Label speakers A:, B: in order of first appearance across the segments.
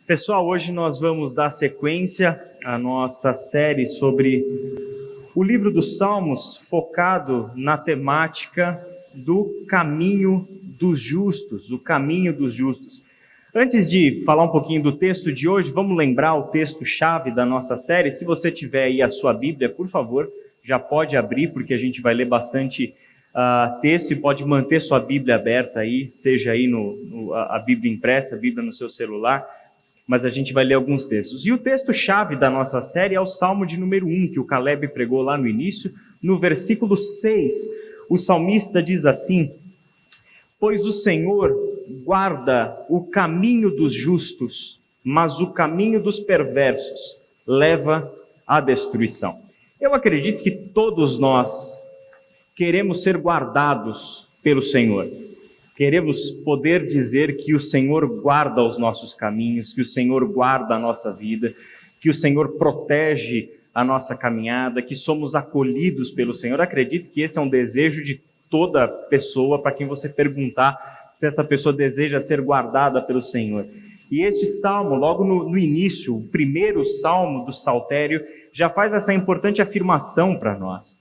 A: Pessoal, hoje nós vamos dar sequência à nossa série sobre o livro dos Salmos, focado na temática do caminho dos justos, o caminho dos justos. Antes de falar um pouquinho do texto de hoje, vamos lembrar o texto-chave da nossa série. Se você tiver aí a sua Bíblia, por favor, já pode abrir, porque a gente vai ler bastante texto e pode manter sua Bíblia aberta aí, seja aí a Bíblia impressa, a Bíblia no seu celular, mas a gente vai ler alguns textos. E o texto-chave da nossa série é o Salmo de número 1, que o Caleb pregou lá no início, no versículo 6. O salmista diz assim: pois o Senhor guarda o caminho dos justos, mas o caminho dos perversos leva à destruição. Eu acredito que todos nós queremos ser guardados pelo Senhor. Queremos poder dizer que o Senhor guarda os nossos caminhos, que o Senhor guarda a nossa vida, que o Senhor protege a nossa caminhada, que somos acolhidos pelo Senhor. Acredito que esse é um desejo de toda pessoa, para quem você perguntar se essa pessoa deseja ser guardada pelo Senhor. E este salmo, logo no início, o primeiro salmo do Saltério, já faz essa importante afirmação para nós.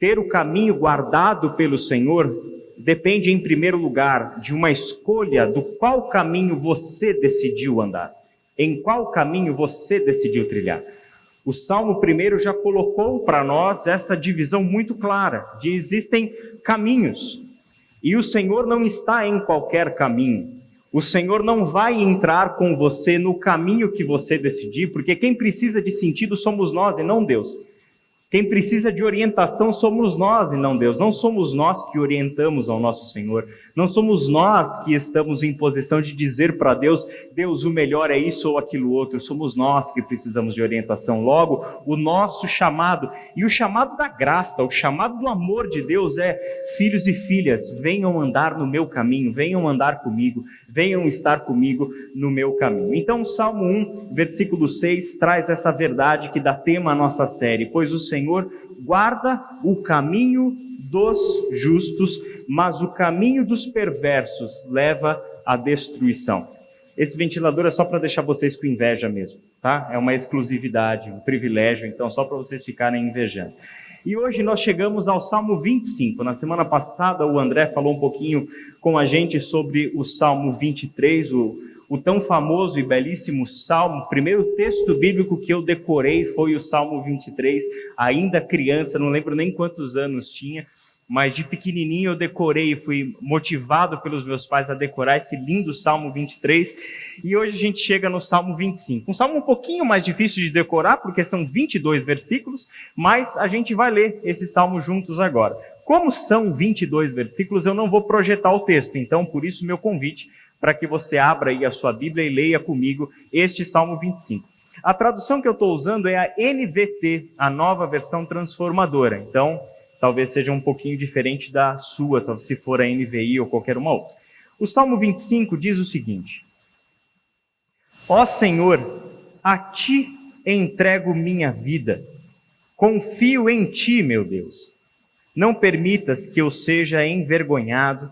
A: Ter o caminho guardado pelo Senhor depende, em primeiro lugar, de uma escolha do qual caminho você decidiu andar, em qual caminho você decidiu trilhar. O Salmo primeiro já colocou para nós essa divisão muito clara, de existem caminhos, e o Senhor não está em qualquer caminho. O Senhor não vai entrar com você no caminho que você decidir, porque quem precisa de sentido somos nós e não Deus. Quem precisa de orientação somos nós e não Deus. Não somos nós que orientamos ao nosso Senhor. Não somos nós que estamos em posição de dizer para Deus, Deus, o melhor é isso ou aquilo outro. Somos nós que precisamos de orientação. Logo, o nosso chamado, e o chamado da graça, o chamado do amor de Deus é: filhos e filhas, venham andar no meu caminho, venham andar comigo, venham estar comigo no meu caminho. Então, o Salmo 1, versículo 6, traz essa verdade que dá tema à nossa série. Pois o Senhor guarda o caminho dos justos, mas o caminho dos perversos leva à destruição. Esse ventilador é só para deixar vocês com inveja mesmo, tá? É uma exclusividade, um privilégio, então só para vocês ficarem invejando. E hoje nós chegamos ao Salmo 25. Na semana passada o André falou um pouquinho com a gente sobre o Salmo 23, o tão famoso e belíssimo Salmo. O primeiro texto bíblico que eu decorei foi o Salmo 23, ainda criança, não lembro nem quantos anos tinha, mas de pequenininho eu decorei, fui motivado pelos meus pais a decorar esse lindo Salmo 23, e hoje a gente chega no Salmo 25. Um salmo um pouquinho mais difícil de decorar, porque são 22 versículos, mas a gente vai ler esse salmo juntos agora. Como são 22 versículos, eu não vou projetar o texto, então por isso meu convite para que você abra aí a sua Bíblia e leia comigo este Salmo 25. A tradução que eu estou usando é a NVT, a Nova Versão Transformadora. Então, talvez seja um pouquinho diferente da sua, se for a NVI ou qualquer uma outra. O Salmo 25 diz o seguinte: ó Senhor, a Ti entrego minha vida. Confio em Ti, meu Deus. Não permitas que eu seja envergonhado,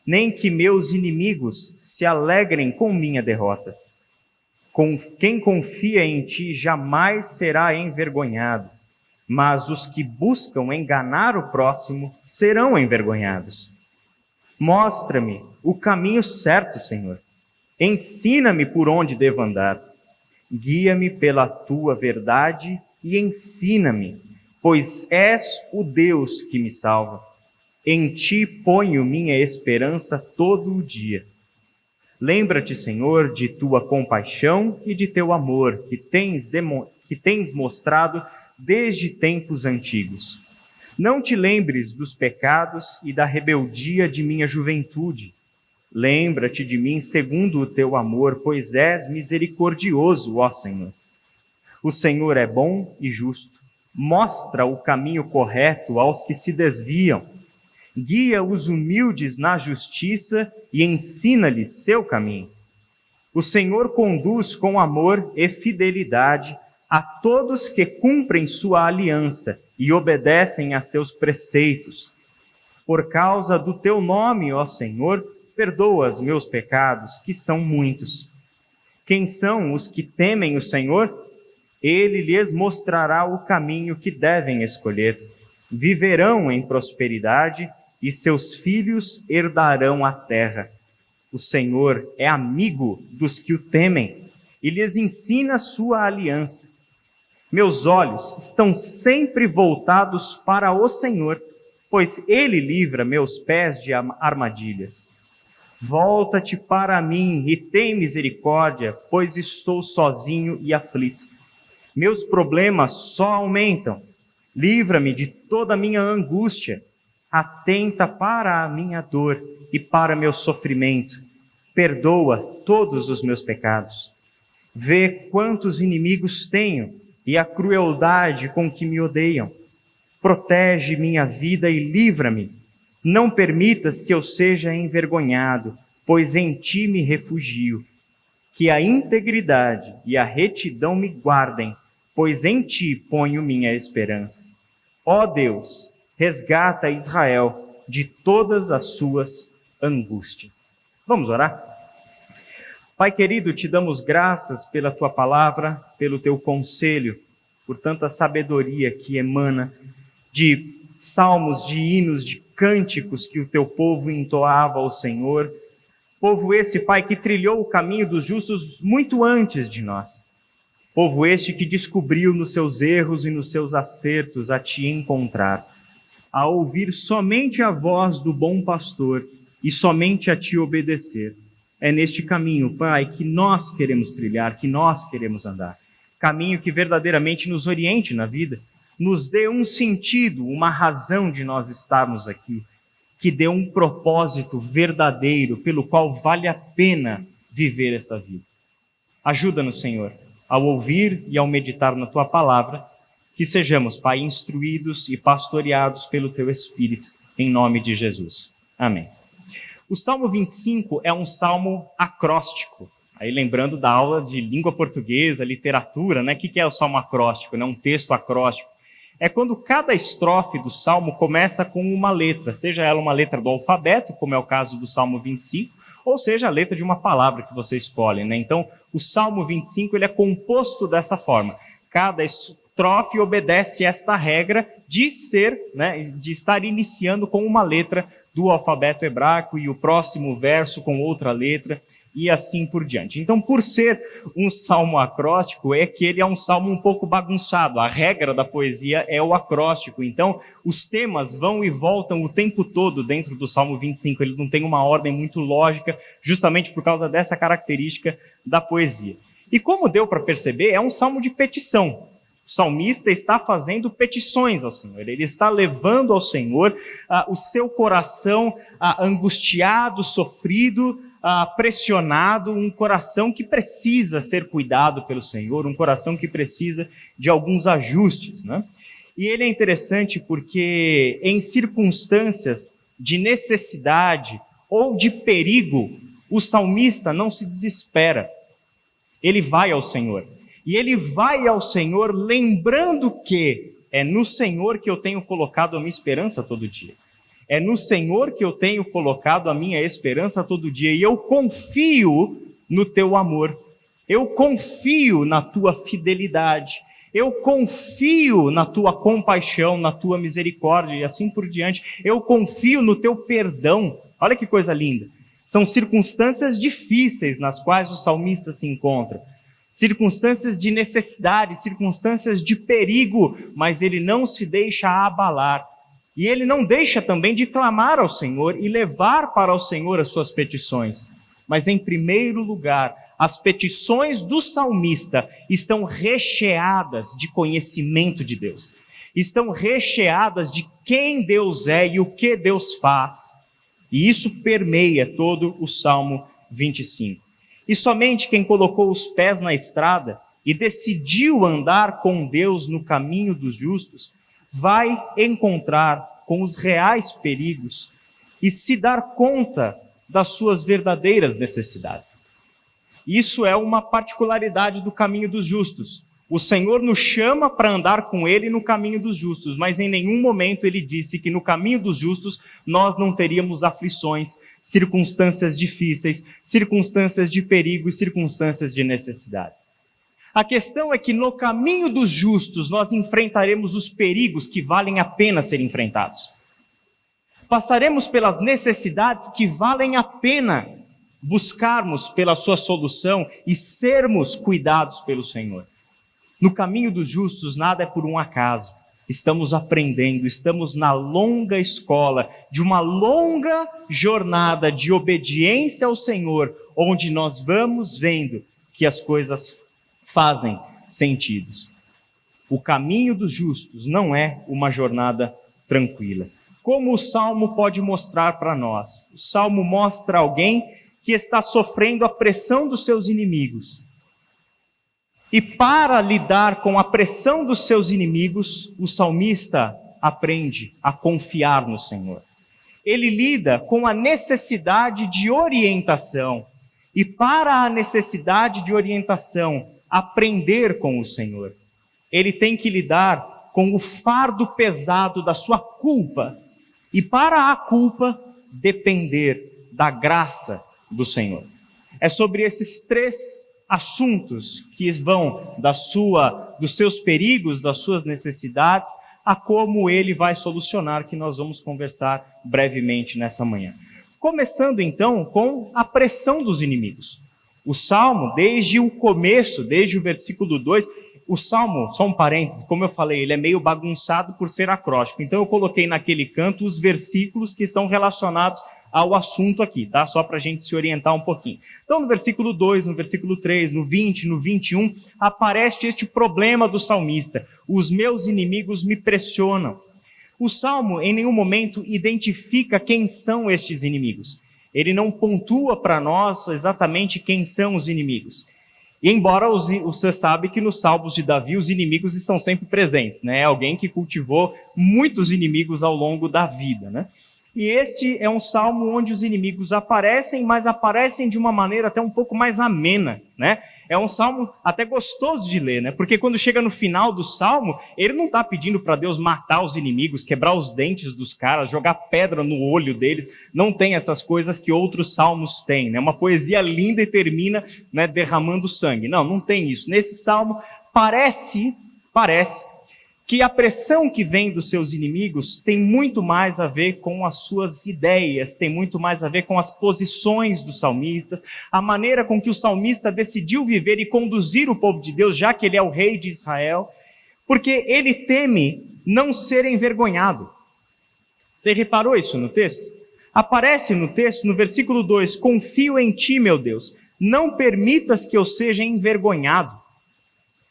A: nem que meus inimigos se alegrem com minha derrota. Quem confia em Ti jamais será envergonhado, mas os que buscam enganar o próximo serão envergonhados. Mostra-me o caminho certo, Senhor. Ensina-me por onde devo andar. Guia-me pela Tua verdade e ensina-me, pois és o Deus que me salva. Em Ti ponho minha esperança todo o dia. Lembra-te, Senhor, de Tua compaixão e de Teu amor, que tens mostrado desde tempos antigos. Não te lembres dos pecados e da rebeldia de minha juventude. Lembra-te de mim segundo o Teu amor, pois és misericordioso, ó Senhor. O Senhor é bom e justo. Mostra o caminho correto aos que se desviam. Guia os humildes na justiça e ensina-lhes seu caminho. O Senhor conduz com amor e fidelidade a todos que cumprem sua aliança e obedecem a seus preceitos. Por causa do teu nome, ó Senhor, perdoa os meus pecados, que são muitos. Quem são os que temem o Senhor? Ele lhes mostrará o caminho que devem escolher. Viverão em prosperidade e seus filhos herdarão a terra. O Senhor é amigo dos que o temem e lhes ensina sua aliança. Meus olhos estão sempre voltados para o Senhor, pois Ele livra meus pés de armadilhas. Volta-te para mim e tem misericórdia, pois estou sozinho e aflito. Meus problemas só aumentam. Livra-me de toda a minha angústia. Atenta para a minha dor e para meu sofrimento. Perdoa todos os meus pecados. Vê quantos inimigos tenho e a crueldade com que me odeiam. Protege minha vida e livra-me. Não permitas que eu seja envergonhado, pois em ti me refugio. Que a integridade e a retidão me guardem, pois em ti ponho minha esperança. Ó Deus, resgata Israel de todas as suas angústias. Vamos orar? Pai querido, te damos graças pela tua palavra, pelo teu conselho, por tanta sabedoria que emana de salmos, de hinos, de cânticos que o teu povo entoava ao Senhor. Povo esse, Pai, que trilhou o caminho dos justos muito antes de nós. Povo este que descobriu nos seus erros e nos seus acertos a te encontrar, a ouvir somente a voz do bom pastor e somente a te obedecer. É neste caminho, Pai, que nós queremos trilhar, que nós queremos andar. Caminho que verdadeiramente nos oriente na vida, nos dê um sentido, uma razão de nós estarmos aqui, que dê um propósito verdadeiro pelo qual vale a pena viver essa vida. Ajuda-nos, Senhor, ao ouvir e ao meditar na Tua palavra, que sejamos, Pai, instruídos e pastoreados pelo Teu Espírito, em nome de Jesus. Amém. O Salmo 25 é um salmo acróstico. Aí lembrando da aula de língua portuguesa, literatura, né? O que é o salmo acróstico? Um texto acróstico. É quando cada estrofe do salmo começa com uma letra, seja ela uma letra do alfabeto, como é o caso do Salmo 25, ou seja a letra de uma palavra que você escolhe, né? Então, o Salmo 25 ele é composto dessa forma. Cada estrofe obedece esta regra de ser, né, de estar iniciando com uma letra do alfabeto hebraico e o próximo verso com outra letra, e assim por diante. Então, por ser um salmo acróstico, é que ele é um salmo um pouco bagunçado. A regra da poesia é o acróstico. Então, os temas vão e voltam o tempo todo dentro do Salmo 25. Ele não tem uma ordem muito lógica, justamente por causa dessa característica da poesia. E como deu para perceber, é um salmo de petição. O salmista está fazendo petições ao Senhor. Ele está levando ao Senhor o seu coração angustiado, sofrido, pressionado, um coração que precisa ser cuidado pelo Senhor, um coração que precisa de alguns ajustes, né? E ele é interessante porque em circunstâncias de necessidade ou de perigo, o salmista não se desespera. Ele vai ao Senhor. E ele vai ao Senhor lembrando que é no Senhor que eu tenho colocado a minha esperança todo dia. É no Senhor que eu tenho colocado a minha esperança todo dia. E eu confio no teu amor. Eu confio na tua fidelidade. Eu confio na tua compaixão, na tua misericórdia e assim por diante. Eu confio no teu perdão. Olha que coisa linda. São circunstâncias difíceis nas quais o salmista se encontra. Circunstâncias de necessidade, circunstâncias de perigo, mas ele não se deixa abalar. E ele não deixa também de clamar ao Senhor e levar para o Senhor as suas petições. Mas, em primeiro lugar, as petições do salmista estão recheadas de conhecimento de Deus. Estão recheadas de quem Deus é e o que Deus faz. E isso permeia todo o Salmo 25. E somente quem colocou os pés na estrada e decidiu andar com Deus no caminho dos justos, vai encontrar com os reais perigos e se dar conta das suas verdadeiras necessidades. Isso é uma particularidade do caminho dos justos. O Senhor nos chama para andar com Ele no caminho dos justos, mas em nenhum momento Ele disse que no caminho dos justos nós não teríamos aflições, circunstâncias difíceis, circunstâncias de perigo e circunstâncias de necessidades. A questão é que no caminho dos justos nós enfrentaremos os perigos que valem a pena ser enfrentados. Passaremos pelas necessidades que valem a pena buscarmos pela sua solução e sermos cuidados pelo Senhor. No caminho dos justos, nada é por um acaso. Estamos aprendendo, estamos na longa escola, de uma longa jornada de obediência ao Senhor, onde nós vamos vendo que as coisas fazem sentido. O caminho dos justos não é uma jornada tranquila. Como o Salmo pode mostrar para nós? O Salmo mostra alguém que está sofrendo a pressão dos seus inimigos. E para lidar com a pressão dos seus inimigos, o salmista aprende a confiar no Senhor. Ele lida com a necessidade de orientação. E para a necessidade de orientação, aprender com o Senhor. Ele tem que lidar com o fardo pesado da sua culpa. E para a culpa, depender da graça do Senhor. É sobre esses três assuntos que vão dos seus perigos, das suas necessidades, a como ele vai solucionar, que nós vamos conversar brevemente nessa manhã. Começando então com a pressão dos inimigos. O Salmo, desde o começo, desde o versículo 2, o Salmo, só um parênteses, como eu falei, ele é meio bagunçado por ser acróstico, então eu coloquei naquele canto os versículos que estão relacionados ao assunto aqui, tá? Só para a gente se orientar um pouquinho. Então, no versículo 2, no versículo 3, no 20, no 21, aparece este problema do salmista. Os meus inimigos me pressionam. O Salmo, em nenhum momento, identifica quem são estes inimigos. Ele não pontua para nós exatamente quem são os inimigos. E embora você sabe que nos Salmos de Davi os inimigos estão sempre presentes, né? É alguém que cultivou muitos inimigos ao longo da vida, né? E este é um salmo onde os inimigos aparecem, mas aparecem de uma maneira até um pouco mais amena, né? É um salmo até gostoso de ler, né? Porque quando chega no final do salmo, ele não está pedindo para Deus matar os inimigos, quebrar os dentes dos caras, jogar pedra no olho deles. Não tem essas coisas que outros salmos têm, né? Uma poesia linda e termina, né, derramando sangue. Não tem isso. Nesse salmo parece que a pressão que vem dos seus inimigos tem muito mais a ver com as suas ideias, tem muito mais a ver com as posições dos salmistas, a maneira com que o salmista decidiu viver e conduzir o povo de Deus, já que ele é o rei de Israel, porque ele teme não ser envergonhado. Você reparou isso no texto? Aparece no texto, no versículo 2, confio em ti, meu Deus, não permitas que eu seja envergonhado.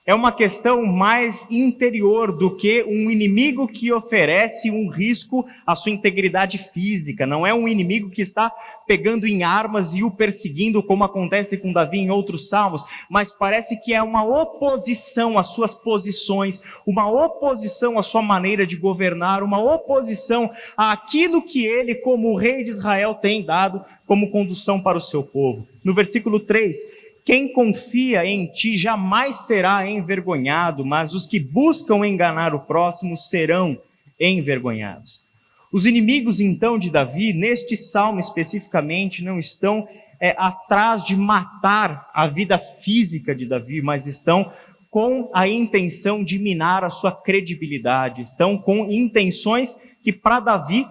A: É uma questão mais interior do que um inimigo que oferece um risco à sua integridade física. Não é um inimigo que está pegando em armas e o perseguindo, como acontece com Davi em outros salmos, mas parece que é uma oposição às suas posições, uma oposição à sua maneira de governar, uma oposição àquilo que ele, como rei de Israel, tem dado como condução para o seu povo. No versículo 3... quem confia em ti jamais será envergonhado, mas os que buscam enganar o próximo serão envergonhados. Os inimigos, então, de Davi, neste salmo especificamente, não estão atrás de matar a vida física de Davi, mas estão com a intenção de minar a sua credibilidade, estão com intenções que para Davi,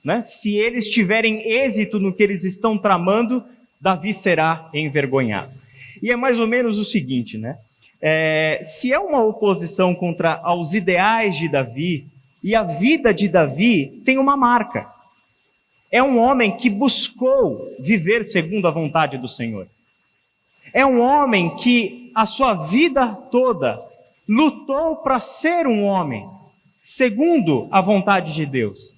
A: né, se eles tiverem êxito no que eles estão tramando, Davi será envergonhado. E é mais ou menos o seguinte, né? Se é uma oposição contra os ideais de Davi, e a vida de Davi tem uma marca. É um homem que buscou viver segundo a vontade do Senhor. É um homem que a sua vida toda lutou para ser um homem segundo a vontade de Deus.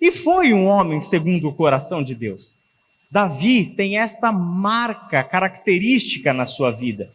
A: E foi um homem segundo o coração de Deus. Davi tem esta marca característica na sua vida.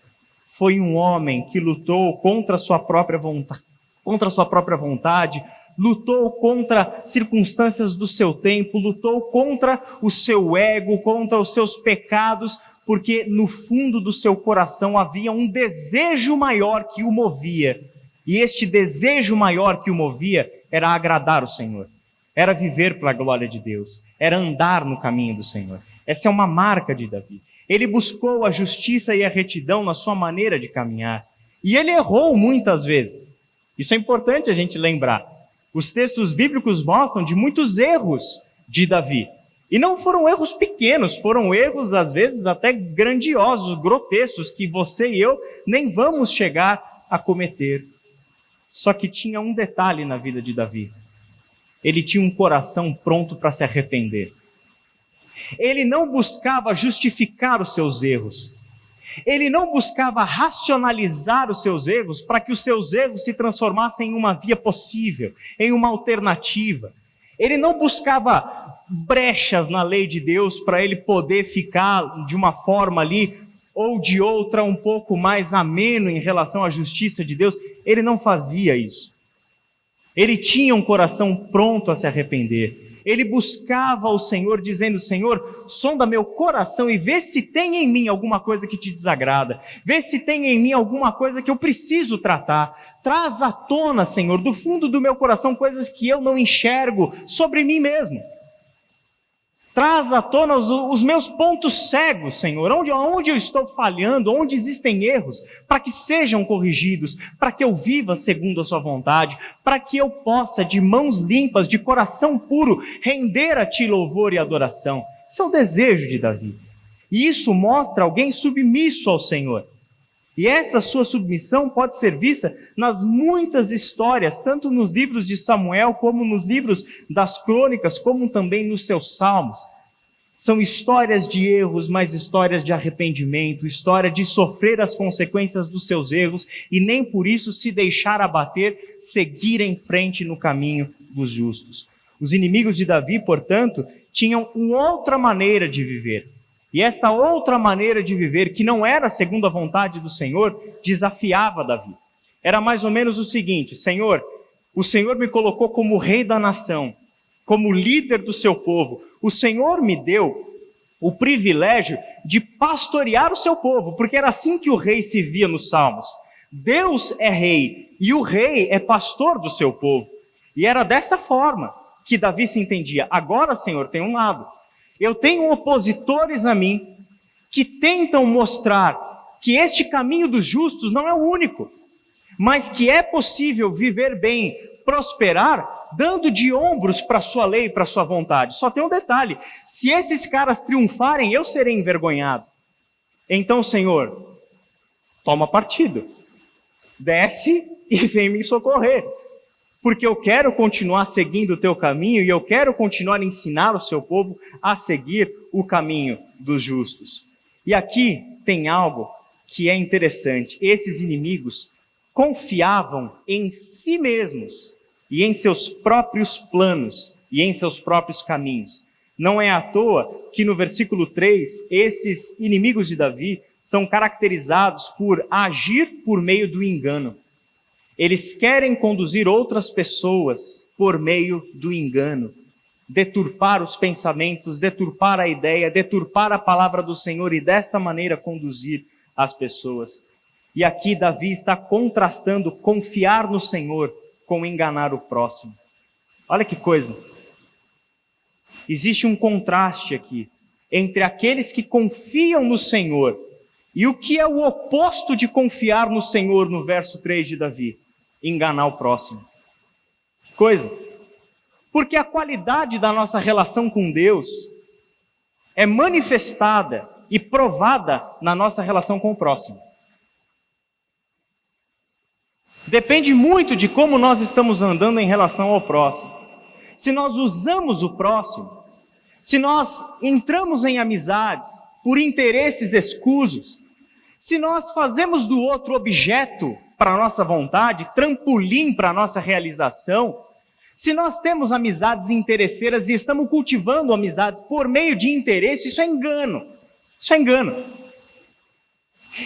A: Foi um homem que lutou contra a sua própria vontade, lutou contra circunstâncias do seu tempo, lutou contra o seu ego, contra os seus pecados, porque no fundo do seu coração havia um desejo maior que o movia. E este desejo maior que o movia era agradar o Senhor, era viver para a glória de Deus, era andar no caminho do Senhor. Essa é uma marca de Davi. Ele buscou a justiça e a retidão na sua maneira de caminhar. E ele errou muitas vezes. Isso é importante a gente lembrar. Os textos bíblicos mostram de muitos erros de Davi. E não foram erros pequenos, foram erros, às vezes, até grandiosos, grotescos, que você e eu nem vamos chegar a cometer. Só que tinha um detalhe na vida de Davi. Ele tinha um coração pronto para se arrepender. Ele não buscava justificar os seus erros. Ele não buscava racionalizar os seus erros para que os seus erros se transformassem em uma via possível, em uma alternativa. Ele não buscava brechas na lei de Deus para ele poder ficar de uma forma ali ou de outra um pouco mais ameno em relação à justiça de Deus. Ele não fazia isso. Ele tinha um coração pronto a se arrepender. Ele buscava o Senhor dizendo: Senhor, sonda meu coração e vê se tem em mim alguma coisa que te desagrada. Vê se tem em mim alguma coisa que eu preciso tratar. Traz à tona, Senhor, do fundo do meu coração coisas que eu não enxergo sobre mim mesmo. Traz à tona os meus pontos cegos, Senhor, onde eu estou falhando, onde existem erros, para que sejam corrigidos, para que eu viva segundo a sua vontade, para que eu possa, de mãos limpas, de coração puro, render a ti louvor e adoração. Esse é o desejo de Davi. E isso mostra alguém submisso ao Senhor. E essa sua submissão pode ser vista nas muitas histórias, tanto nos livros de Samuel, como nos livros das crônicas, como também nos seus salmos. São histórias de erros, mas histórias de arrependimento, história de sofrer as consequências dos seus erros e nem por isso se deixar abater, seguir em frente no caminho dos justos. Os inimigos de Davi, portanto, tinham uma outra maneira de viver. E esta outra maneira de viver, que não era segundo a vontade do Senhor, desafiava Davi. Era mais ou menos o seguinte: Senhor, o Senhor me colocou como rei da nação, como líder do seu povo. O Senhor me deu o privilégio de pastorear o seu povo, porque era assim que o rei se via nos Salmos. Deus é rei e o rei é pastor do seu povo. E era dessa forma que Davi se entendia. Agora, Senhor, tem um lado. Eu tenho opositores a mim que tentam mostrar que este caminho dos justos não é o único, mas que é possível viver bem, prosperar, dando de ombros para a sua lei, para a sua vontade. Só tem um detalhe: se esses caras triunfarem, eu serei envergonhado. Então, Senhor, toma partido, desce e vem me socorrer, porque eu quero continuar seguindo o teu caminho e eu quero continuar a ensinar o seu povo a seguir o caminho dos justos. E aqui tem algo que é interessante. Esses inimigos confiavam em si mesmos e em seus próprios planos e em seus próprios caminhos. Não é à toa que no versículo 3, esses inimigos de Davi são caracterizados por agir por meio do engano. Eles querem conduzir outras pessoas por meio do engano, deturpar os pensamentos, deturpar a ideia, deturpar a palavra do Senhor e desta maneira conduzir as pessoas. E aqui Davi está contrastando confiar no Senhor com enganar o próximo. Olha que coisa. Existe um contraste aqui entre aqueles que confiam no Senhor e o que é o oposto de confiar no Senhor no verso 3 de Davi: enganar o próximo. Que coisa. Porque a qualidade da nossa relação com Deus é manifestada e provada na nossa relação com o próximo. Depende muito de como nós estamos andando em relação ao próximo. Se nós usamos o próximo, se nós entramos em amizades por interesses escusos, se nós fazemos do outro objeto para a nossa vontade, trampolim para a nossa realização, se nós temos amizades interesseiras e estamos cultivando amizades por meio de interesse, isso é engano. Isso é engano.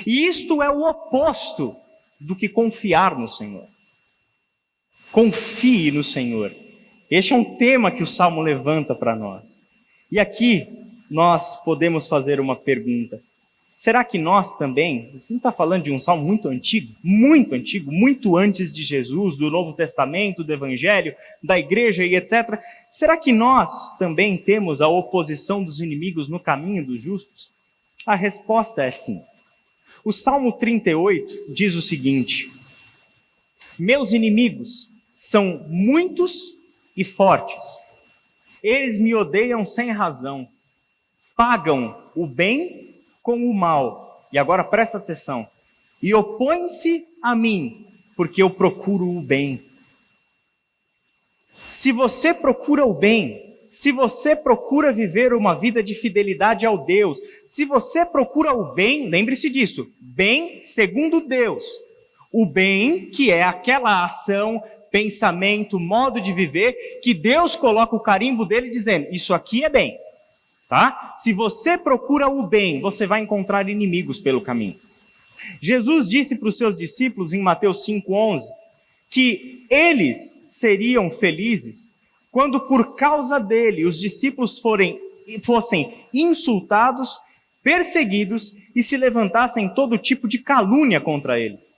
A: E isto é o oposto do que confiar no Senhor. Confie no Senhor. Este é um tema que o Salmo levanta para nós. E aqui nós podemos fazer uma pergunta: será que nós também, você está falando de um salmo muito antigo, muito antes de Jesus, do Novo Testamento, do Evangelho, da igreja e etc. Será que nós também temos a oposição dos inimigos no caminho dos justos? A resposta é sim. O Salmo 38 diz o seguinte: meus inimigos são muitos e fortes. Eles me odeiam sem razão. Pagam o bem com o mal. E agora presta atenção. E opõem-se a mim, porque eu procuro o bem. Se você procura o bem, se você procura viver uma vida de fidelidade ao Deus, se você procura o bem, lembre-se disso, bem segundo Deus. O bem que é aquela ação, pensamento, modo de viver, que Deus coloca o carimbo dele dizendo, isso aqui é bem. Tá? Se você procura o bem, você vai encontrar inimigos pelo caminho. Jesus disse para os seus discípulos em Mateus 5,11 que eles seriam felizes quando por causa dele os discípulos fossem insultados, perseguidos e se levantassem todo tipo de calúnia contra eles.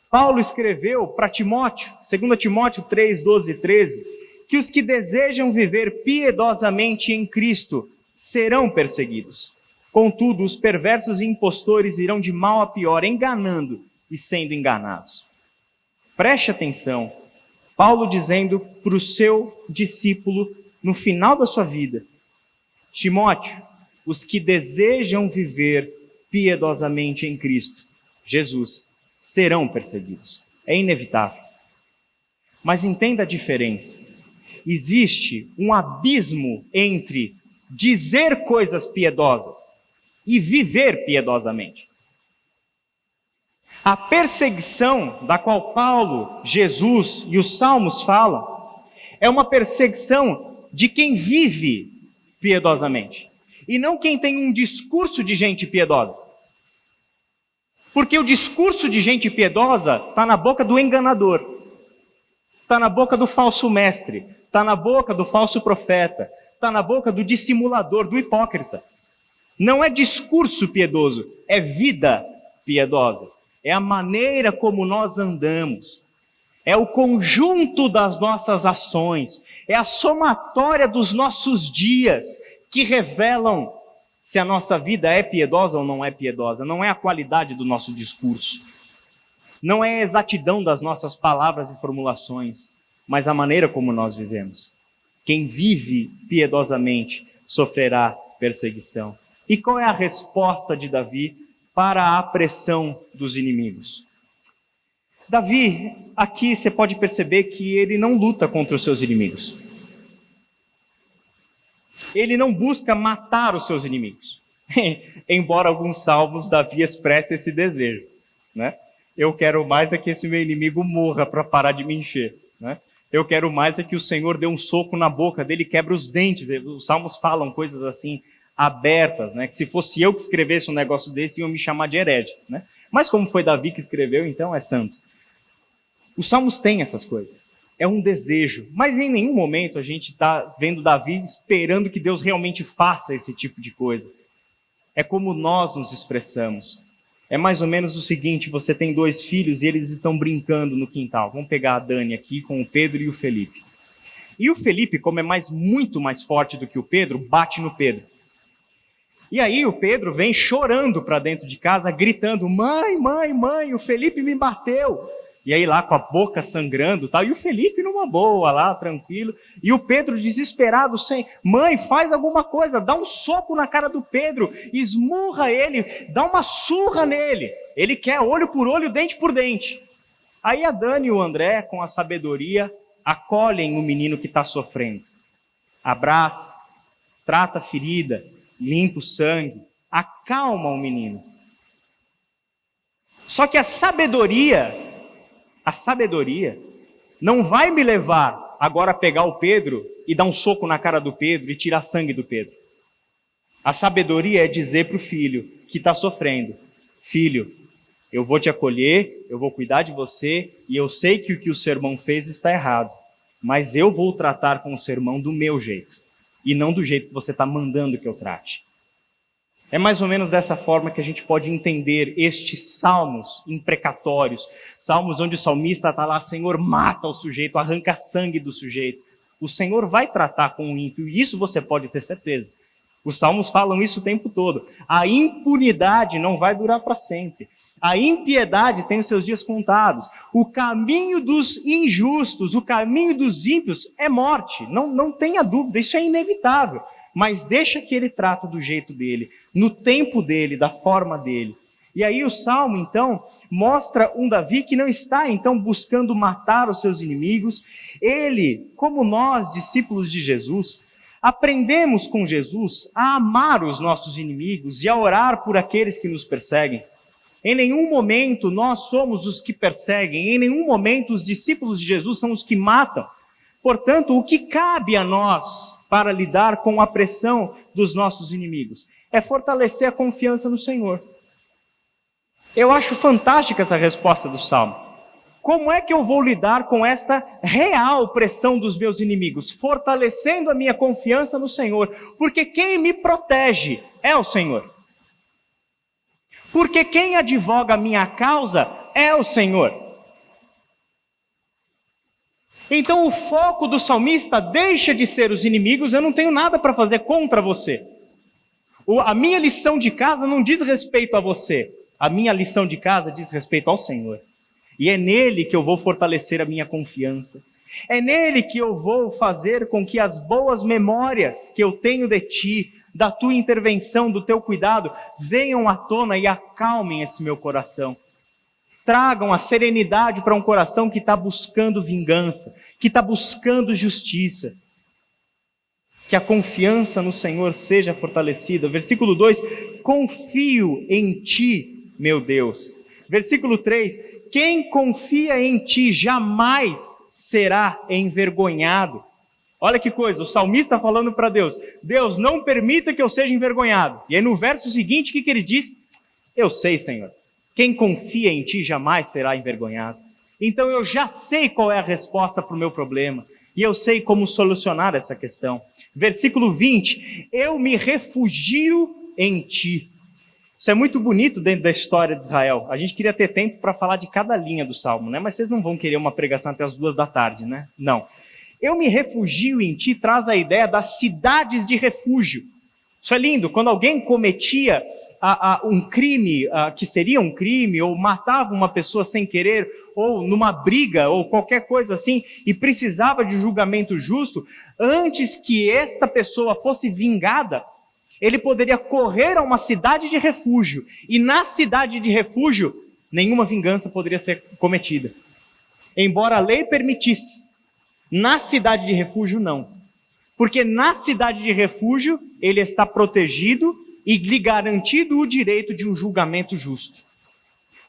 A: Paulo escreveu para Timóteo, 2 Timóteo 3, 12 e 13, que os que desejam viver piedosamente em Cristo serão perseguidos. Contudo, os perversos e impostores irão de mal a pior, enganando e sendo enganados. Preste atenção, Paulo dizendo para o seu discípulo no final da sua vida, Timóteo, os que desejam viver piedosamente em Cristo, Jesus, serão perseguidos. É inevitável. Mas entenda a diferença. Existe um abismo entre dizer coisas piedosas e viver piedosamente. A perseguição da qual Paulo, Jesus e os Salmos falam é uma perseguição de quem vive piedosamente e não quem tem um discurso de gente piedosa. Porque o discurso de gente piedosa está na boca do enganador, está na boca do falso mestre, está na boca do falso profeta, está na boca do dissimulador, do hipócrita. Não é discurso piedoso, é vida piedosa. É a maneira como nós andamos, é o conjunto das nossas ações, é a somatória dos nossos dias que revelam se a nossa vida é piedosa ou não é piedosa. Não é a qualidade do nosso discurso, não é a exatidão das nossas palavras e formulações, mas a maneira como nós vivemos. Quem vive piedosamente sofrerá perseguição. E qual é a resposta de Davi para a pressão dos inimigos? Davi, aqui você pode perceber que ele não luta contra os seus inimigos. Ele não busca matar os seus inimigos. Embora alguns salmos Davi expresse esse desejo, né? Eu quero mais é que esse meu inimigo morra para parar de me encher, né? Eu quero mais é que o Senhor dê um soco na boca dele e quebre os dentes. Os salmos falam coisas assim, abertas, né? Que se fosse eu que escrevesse um negócio desse, iam me chamar de herege, né? Mas como foi Davi que escreveu, então é santo. Os salmos têm essas coisas. É um desejo, mas em nenhum momento a gente está vendo Davi esperando que Deus realmente faça esse tipo de coisa. É como nós nos expressamos. É mais ou menos o seguinte, você tem 2 filhos e eles estão brincando no quintal. Vamos pegar a Dani aqui com o Pedro e o Felipe. E o Felipe, como é muito mais forte do que o Pedro, bate no Pedro. E aí o Pedro vem chorando para dentro de casa, gritando, mãe, mãe, mãe, o Felipe me bateu. E aí lá com a boca sangrando, tal, e o Felipe numa boa lá, tranquilo, e o Pedro desesperado, sem, mãe, faz alguma coisa, dá um soco na cara do Pedro, esmurra ele, dá uma surra nele, ele quer olho por olho, dente por dente. Aí a Dani e o André, com a sabedoria, acolhem o menino que está sofrendo, abraça, trata a ferida, limpa o sangue, acalma o menino. Só que a sabedoria não vai me levar agora a pegar o Pedro e dar um soco na cara do Pedro e tirar sangue do Pedro. A sabedoria é dizer para o filho que está sofrendo, filho, eu vou te acolher, eu vou cuidar de você e eu sei que o que o seu irmão fez está errado, mas eu vou tratar com o seu irmão do meu jeito e não do jeito que você está mandando que eu trate. É mais ou menos dessa forma que a gente pode entender estes salmos imprecatórios, salmos onde o salmista está lá, Senhor, mata o sujeito, arranca sangue do sujeito. O Senhor vai tratar com o ímpio, e isso você pode ter certeza. Os salmos falam isso o tempo todo. A impunidade não vai durar para sempre. A impiedade tem os seus dias contados. O caminho dos injustos, o caminho dos ímpios é morte. Não tenha dúvida, isso é inevitável. Mas deixa que ele trata do jeito dele, no tempo dele, da forma dele. E aí o Salmo, então, mostra um Davi que não está, então, buscando matar os seus inimigos. Ele, como nós, discípulos de Jesus, aprendemos com Jesus a amar os nossos inimigos e a orar por aqueles que nos perseguem. Em nenhum momento nós somos os que perseguem, em nenhum momento os discípulos de Jesus são os que matam. Portanto, o que cabe a nós para lidar com a pressão dos nossos inimigos é fortalecer a confiança no Senhor. Eu acho fantástica essa resposta do Salmo. Como é que eu vou lidar com esta real pressão dos meus inimigos? Fortalecendo a minha confiança no Senhor, porque quem me protege é o Senhor. Porque quem advoga a minha causa é o Senhor. Então o foco do salmista deixa de ser os inimigos, eu não tenho nada para fazer contra você. A minha lição de casa não diz respeito a você, a minha lição de casa diz respeito ao Senhor. E é nele que eu vou fortalecer a minha confiança. É nele que eu vou fazer com que as boas memórias que eu tenho de ti, da tua intervenção, do teu cuidado, venham à tona e acalmem esse meu coração. Tragam a serenidade para um coração que está buscando vingança, que está buscando justiça. Que a confiança no Senhor seja fortalecida. Versículo 2, confio em ti, meu Deus. Versículo 3, quem confia em ti jamais será envergonhado. Olha que coisa, o salmista falando para Deus, Deus, não permita que eu seja envergonhado. E aí no verso seguinte, o que ele diz? Eu sei, Senhor, quem confia em ti jamais será envergonhado. Então eu já sei qual é a resposta para o meu problema, e eu sei como solucionar essa questão. Versículo 20, eu me refugio em ti. Isso é muito bonito dentro da história de Israel. A gente queria ter tempo para falar de cada linha do Salmo, né? Mas vocês não vão querer uma pregação até as 2 da tarde, né? Não. Eu me refugio em ti traz a ideia das cidades de refúgio. Isso é lindo. Quando alguém cometia um crime, que seria um crime, ou matava uma pessoa sem querer, ou numa briga, ou qualquer coisa assim, e precisava de um julgamento justo, antes que esta pessoa fosse vingada, ele poderia correr a uma cidade de refúgio, e na cidade de refúgio, nenhuma vingança poderia ser cometida. Embora a lei permitisse, na cidade de refúgio não. Porque na cidade de refúgio, ele está protegido e lhe garantido o direito de um julgamento justo.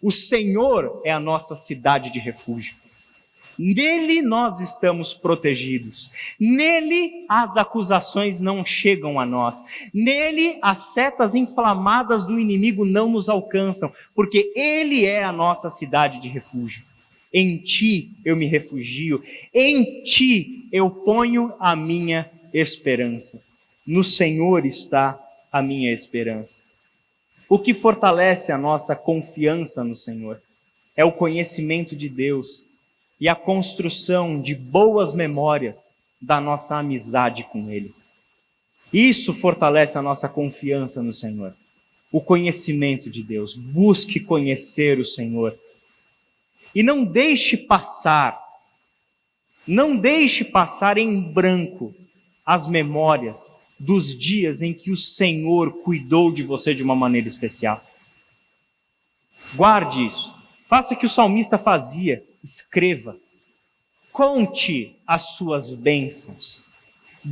A: O Senhor é a nossa cidade de refúgio. Nele nós estamos protegidos. Nele as acusações não chegam a nós. Nele as setas inflamadas do inimigo não nos alcançam, porque ele é a nossa cidade de refúgio. Em ti eu me refugio, em ti eu ponho a minha esperança. No Senhor está a minha esperança. O que fortalece a nossa confiança no Senhor é o conhecimento de Deus e a construção de boas memórias da nossa amizade com Ele. Isso fortalece a nossa confiança no Senhor. O conhecimento de Deus. Busque conhecer o Senhor. E não deixe passar em branco as memórias dos dias em que o Senhor cuidou de você de uma maneira especial. Guarde isso. Faça o que o salmista fazia. Escreva. Conte as suas bênçãos.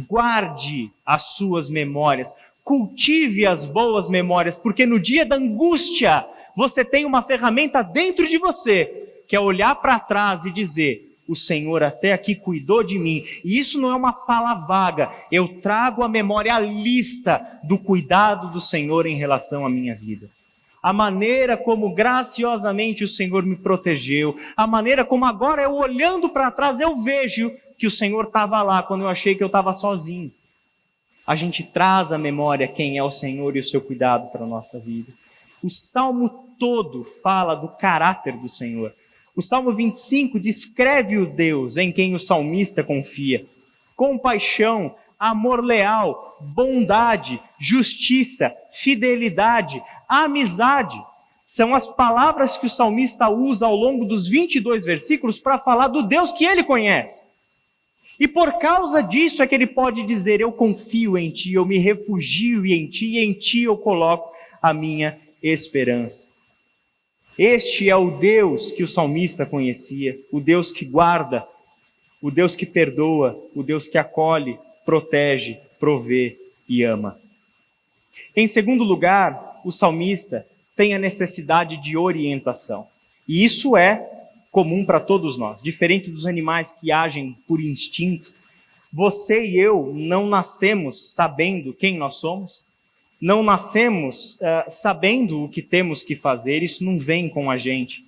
A: Guarde as suas memórias. Cultive as boas memórias, porque no dia da angústia você tem uma ferramenta dentro de você, que é olhar para trás e dizer, o Senhor até aqui cuidou de mim. E isso não é uma fala vaga. Eu trago à memória a lista do cuidado do Senhor em relação à minha vida. A maneira como graciosamente o Senhor me protegeu. A maneira como agora eu olhando para trás eu vejo que o Senhor estava lá quando eu achei que eu estava sozinho. a gente traz à memória quem é o Senhor e o seu cuidado para a nossa vida. O Salmo todo fala do caráter do Senhor. O Salmo 25 descreve o Deus em quem o salmista confia. Compaixão, amor leal, bondade, justiça, fidelidade, amizade. São as palavras que o salmista usa ao longo dos 22 versículos para falar do Deus que ele conhece. E por causa disso é que ele pode dizer: eu confio em ti, eu me refugio em ti, e em ti eu coloco a minha esperança. Este é o Deus que o salmista conhecia, o Deus que guarda, o Deus que perdoa, o Deus que acolhe, protege, provê e ama. Em segundo lugar, o salmista tem a necessidade de orientação. E isso é comum para todos nós. Diferente dos animais que agem por instinto, você e eu não nascemos sabendo quem nós somos, não nascemos sabendo o que temos que fazer, isso não vem com a gente.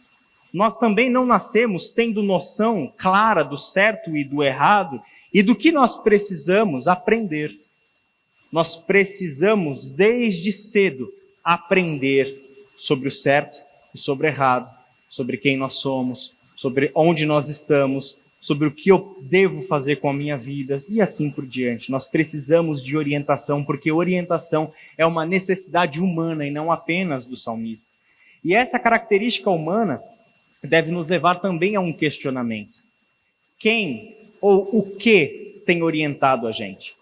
A: Nós também não nascemos tendo noção clara do certo e do errado e do que nós precisamos aprender. Nós precisamos, desde cedo, aprender sobre o certo e sobre o errado, sobre quem nós somos, sobre onde nós estamos, sobre o que eu devo fazer com a minha vida e assim por diante. Nós precisamos de orientação, porque orientação é uma necessidade humana e não apenas do salmista. E essa característica humana deve nos levar também a um questionamento. Quem ou o que tem orientado a gente?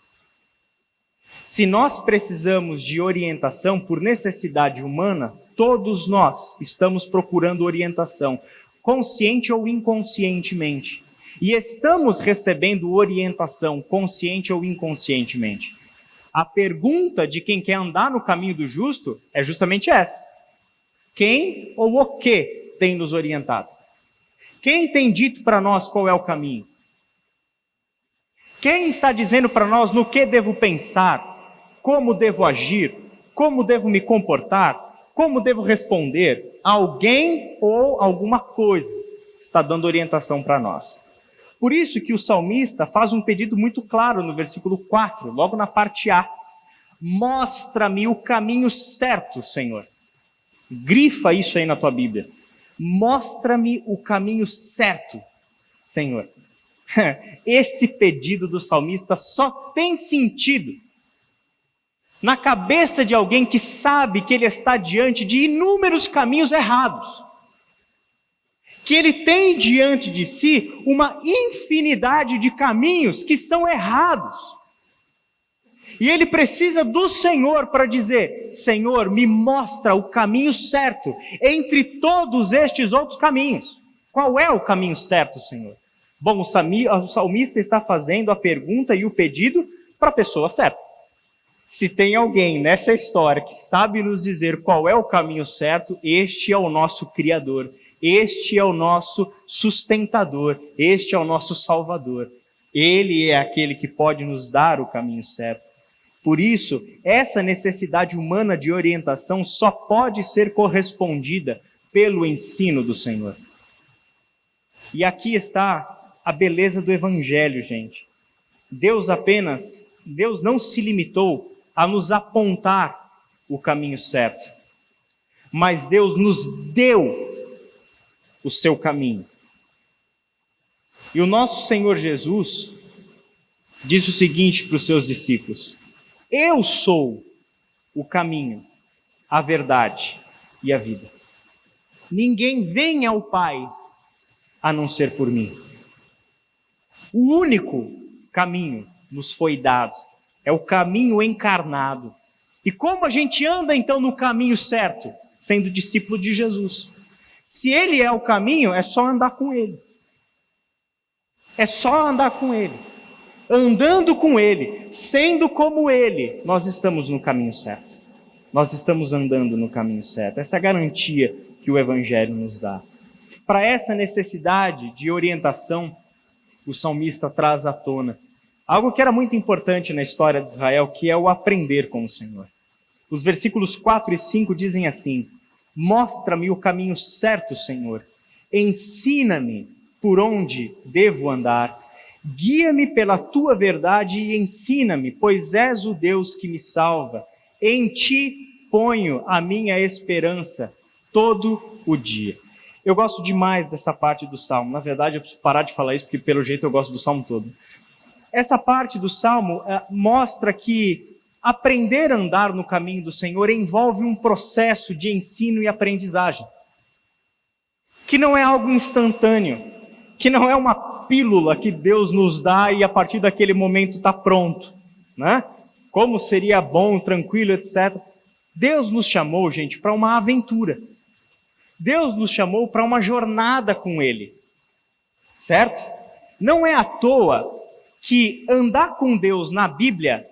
A: Se nós precisamos de orientação por necessidade humana, todos nós estamos procurando orientação, consciente ou inconscientemente. E estamos recebendo orientação, consciente ou inconscientemente. A pergunta de quem quer andar no caminho do justo é justamente essa. Quem ou o que tem nos orientado? Quem tem dito para nós qual é o caminho? Quem está dizendo para nós no que devo pensar, como devo agir, como devo me comportar, como devo responder? Alguém ou alguma coisa está dando orientação para nós. Por isso que o salmista faz um pedido muito claro no versículo 4, logo na parte A. Mostra-me o caminho certo, Senhor. Grifa isso aí na tua Bíblia. Mostra-me o caminho certo, Senhor. Esse pedido do salmista só tem sentido na cabeça de alguém que sabe que ele está diante de inúmeros caminhos errados. Que ele tem diante de si uma infinidade de caminhos que são errados. E ele precisa do Senhor para dizer: Senhor, me mostra o caminho certo entre todos estes outros caminhos. Qual é o caminho certo, Senhor? Bom, o salmista está fazendo a pergunta e o pedido para a pessoa certa. Se tem alguém nessa história que sabe nos dizer qual é o caminho certo, este é o nosso Criador. Este é o nosso sustentador, este é o nosso Salvador. Ele é aquele que pode nos dar o caminho certo. Por isso, essa necessidade humana de orientação só pode ser correspondida pelo ensino do Senhor. E aqui está a beleza do Evangelho, gente. Deus não se limitou a nos apontar o caminho certo, mas Deus nos deu o seu caminho. E o nosso Senhor Jesus diz o seguinte para os seus discípulos: eu sou o caminho, a verdade e a vida. Ninguém vem ao Pai a não ser por mim. O único caminho nos foi dado, é o caminho encarnado. E como a gente anda então no caminho certo? Sendo discípulo de Jesus. Se Ele é o caminho, é só andar com Ele. É só andar com Ele. Andando com Ele, sendo como Ele, nós estamos no caminho certo. Nós estamos andando no caminho certo. Essa é a garantia que o Evangelho nos dá. Para essa necessidade de orientação, o salmista traz à tona algo que era muito importante na história de Israel, que é o aprender com o Senhor. Os versículos 4 e 5 dizem assim: mostra-me o caminho certo, Senhor. Ensina-me por onde devo andar. Guia-me pela tua verdade e ensina-me, pois és o Deus que me salva. Em ti ponho a minha esperança todo o dia. Eu gosto demais dessa parte do Salmo. Na verdade, eu preciso parar de falar isso, porque pelo jeito eu gosto do Salmo todo. Essa parte do Salmo mostra que aprender a andar no caminho do Senhor envolve um processo de ensino e aprendizagem, que não é algo instantâneo, que não é uma pílula que Deus nos dá e a partir daquele momento está pronto, né? Como seria bom, tranquilo, etc. Deus nos chamou, gente, para uma aventura. Deus nos chamou para uma jornada com Ele, certo? Não é à toa que andar com Deus na Bíblia,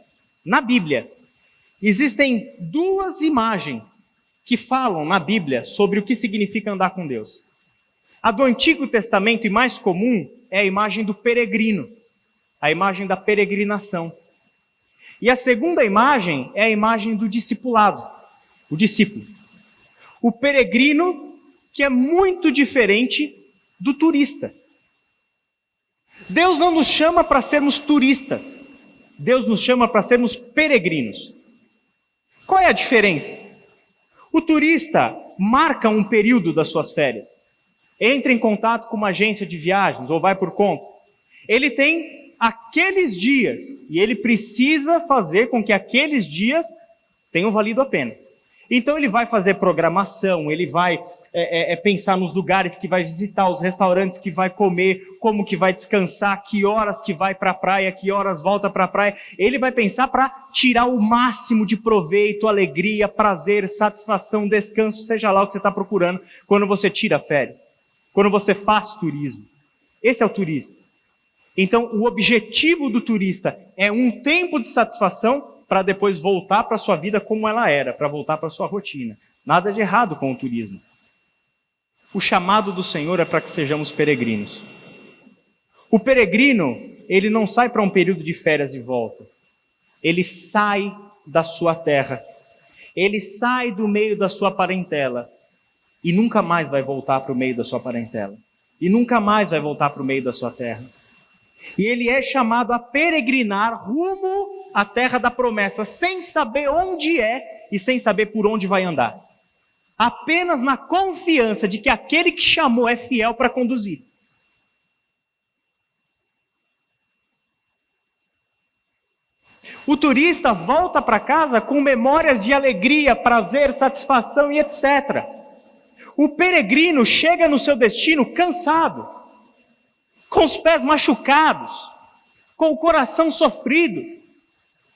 A: existem duas imagens que falam na Bíblia sobre o que significa andar com Deus. A do Antigo Testamento e mais comum é a imagem do peregrino, a imagem da peregrinação. E a segunda imagem é a imagem do discipulado, o discípulo. O peregrino, que é muito diferente do turista. Deus não nos chama para sermos turistas. Deus nos chama para sermos peregrinos. Qual é a diferença? O turista marca um período das suas férias. Entra em contato com uma agência de viagens ou vai por conta. Ele tem aqueles dias e ele precisa fazer com que aqueles dias tenham valido a pena. Então ele vai fazer programação, ele vai pensar nos lugares que vai visitar, os restaurantes que vai comer, como que vai descansar, que horas que vai para a praia, que horas volta para a praia. Ele vai pensar para tirar o máximo de proveito, alegria, prazer, satisfação, descanso, seja lá o que você está procurando quando você tira férias, quando você faz turismo. Esse é o turista. Então o objetivo do turista é um tempo de satisfação para depois voltar para a sua vida como ela era, para voltar para a sua rotina. Nada de errado com o turismo. O chamado do Senhor é para que sejamos peregrinos. O peregrino, ele não sai para um período de férias e volta. Ele sai da sua terra. Ele sai do meio da sua parentela e nunca mais vai voltar para o meio da sua parentela. E nunca mais vai voltar para o meio da sua terra. E ele é chamado a peregrinar rumo à terra da promessa, sem saber onde é e sem saber por onde vai andar. Apenas na confiança de que aquele que chamou é fiel para conduzir. O turista volta para casa com memórias de alegria, prazer, satisfação e etc. O peregrino chega no seu destino cansado, com os pés machucados, com o coração sofrido,